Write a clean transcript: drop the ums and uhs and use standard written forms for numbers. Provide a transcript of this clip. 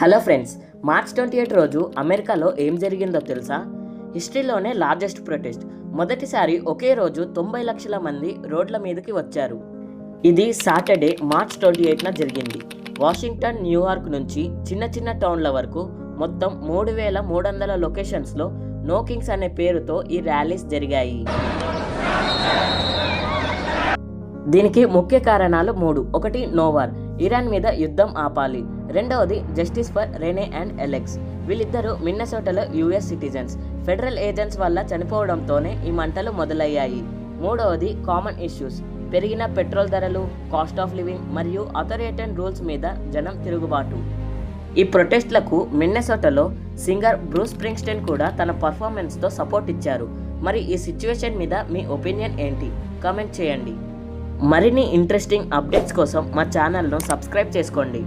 Hello friends, March 28 రోజు అమెరికాలో ఏం జరిగిందో తెలుసా? హిస్టరీలోనే లార్జెస్ట్ ప్రొటెస్ట్. మొదటిసారి ఒకే రోజు 90 లక్షల మంది రోడ్ల మీదకి వచ్చారు. ఇది సాటర్డే మార్చ్ 28న జరిగింది. వాషింగ్టన్, న్యూయార్క్ నుంచి చిన్న చిన్న టౌన్ల వరకు మొత్తం 3,300 లొకేషన్స్లో నో కింగ్స్ అనే పేరుతో ఈ ర్యాలీస్ జరిగాయి. దీనికి ముఖ్య కారణాలు 3. 1. నో వార్, ఇరాన్ మీద యుద్ధం ఆపాలి. 2వది justice for Renee and Alex, వీళ్ళిద్దరూ మిన్నెసోటాలో యుఎస్ సిటిజన్స్. ఫెడరల్ ఏజెంట్స్ వల్ల చనిపోవడంతోనే ఈ మంటలు మొదలయ్యాయి. 3వది కామన్ ఇష్యూస్, పెరిగిన పెట్రోల్ ధరలు, కాస్ట్ ఆఫ్ లివింగ్ మరియు అథారిటేరియన్ రూల్స్ మీద జనం తిరుగుబాటు. ఈ ప్రొటెస్ట్లకు మిన్నెసోటాలో సింగర్ బ్రూస్ స్ప్రింగ్స్టీన్ కూడా తన పర్ఫార్మెన్స్తో సపోర్ట్ ఇచ్చారు. మరి ఈ సిచ్యువేషన్ మీద మీ ఒపీనియన్ ఏంటి? కామెంట్ చేయండి. మరిన్ని ఇంట్రెస్టింగ్ అప్డేట్స్ కోసం మా ఛానల్ను సబ్స్క్రైబ్ చేసుకోండి.